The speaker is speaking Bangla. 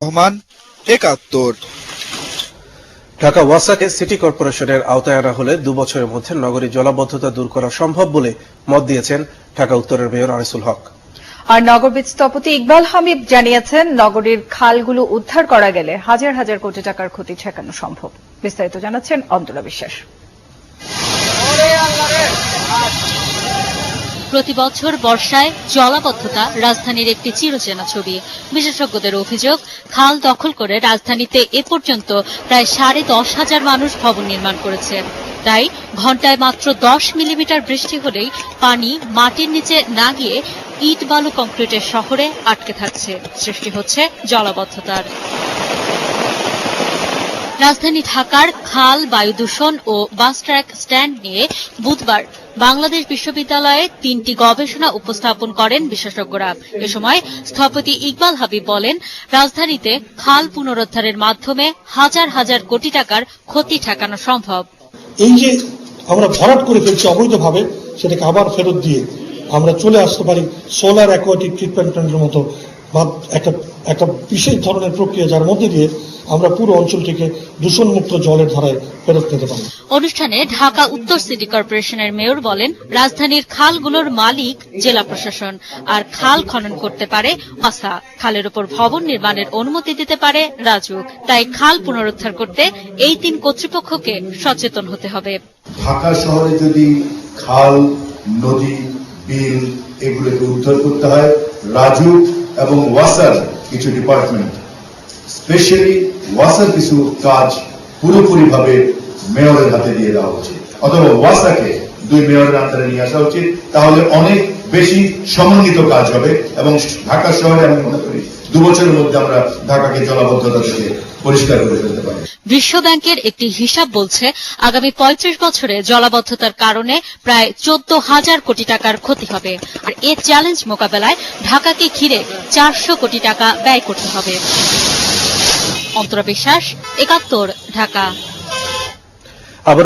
রহমান ৭১। ঢাকা ওয়াসাকে সিটি কর্পোরেশনের আওতায় আনা হলে ২ বছরের মধ্যে নগরীর জলাবদ্ধতা দূর করা সম্ভব বলে মত দিয়েছেন ঢাকা উত্তরের মেয়র আনিসুল হক। আর নগরবিদ স্থপতি ইকবাল হামিদ জানিয়েছেন, নগরীর খালগুলো উদ্ধার করা গেলে হাজার হাজার কোটি টাকার ক্ষতি ঠেকানো সম্ভব। বিস্তারিত জানাচ্ছেন অন্তরা বিশ্বাস। প্রতি বছর বর্ষায় জলাবদ্ধতা রাজধানীর একটি চিরচেনা ছবি। বিশেষজ্ঞদের অভিযোগ, খাল দখল করে রাজধানীতে এ পর্যন্ত প্রায় ১০,৫০০ মানুষ ভবন নির্মাণ করেছে। তাই ঘণ্টায় মাত্র ১০ মিলিমিটার বৃষ্টি হলেই পানি মাটির নিচে না গিয়ে ইট বালু কংক্রিটের শহরে আটকে থাকছে, সৃষ্টি হচ্ছে জলাবদ্ধতার। রাজধানী ঢাকার খাল, বায়ু দূষণ ও বাস ট্র্যাক স্ট্যান্ড নিয়ে বুধবার বাংলাদেশ বিশ্ববিদ্যালয়ে ৩টি গবেষণা উপস্থাপন করেন বিশেষজ্ঞরা। এ সময় স্থপতি ইকবাল হাবিব বলেন, রাজধানীতে খাল পুনরুদ্ধারের মাধ্যমে হাজার হাজার কোটি টাকার ক্ষতি ঠেকানো সম্ভব। এই যে আমরা ভরাট করে ফেলছি অবৈধভাবে, সেটাকে আবার ফেরত দিয়ে আমরা চলে আসতে পারি সোলার অ্যাকোয়াটিক ট্রিটমেন্ট প্ল্যান্টের মতো একটা বিশেষ ধরনের প্রক্রিয়া, যার মধ্যে দিয়ে আমরা পুরো অঞ্চলটিকে দূষণমুক্ত জলের ধারায় ফেরত পেতে পারি। অনুষ্ঠানে ঢাকা উত্তর সিটি কর্পোরেশনের মেয়র বলেন, রাজধানীর খালগুলোর মালিক জেলা প্রশাসন, আর খাল খনন করতে পারে ওয়াসা। খালের উপর ভবন নির্মাণের অনুমতি দিতে পারে রাজউক। তাই খাল পুনরুদ্ধার করতে এই ৩ কর্তৃপক্ষকে সচেতন হতে হবে। ঢাকা শহরে যদি খাল, নদী, বিল এগুলোকে উদ্ধার করতে হয়, রাজউক এবং ওয়াসার কিছু ডিপার্টমেন্ট, স্পেশালি ওয়াসার কিছু কাজ পুরোপুরিভাবে মেয়রের হাতে দিয়ে দেওয়া উচিত, অথবা ওয়াসাকে 2 মেয়রের আন্ডারে নিয়ে আসা উচিত। তাহলে অনেক বেশি সমন্বিত কাজ হবে এবং ঢাকা শহরে আমি মনে করি 2 বছরের মধ্যে আমরা ঢাকাকে জলাবদ্ধতা থেকে পরিষ্কার করে ফেলতে পারি। বিশ্ব ব্যাংকের একটি হিসাব বলছে, আগামী ৩৫ বছরে জলাবদ্ধতার কারণে প্রায় ১৪,০০০ কোটি টাকার ক্ষতি হবে। আর এ চ্যালেঞ্জ মোকাবেলায় ঢাকাকে ঘিরে ৪০০ কোটি টাকা ব্যয় করতে হবে। অন্তরা বিশ্বাস, ৭১, ঢাকা।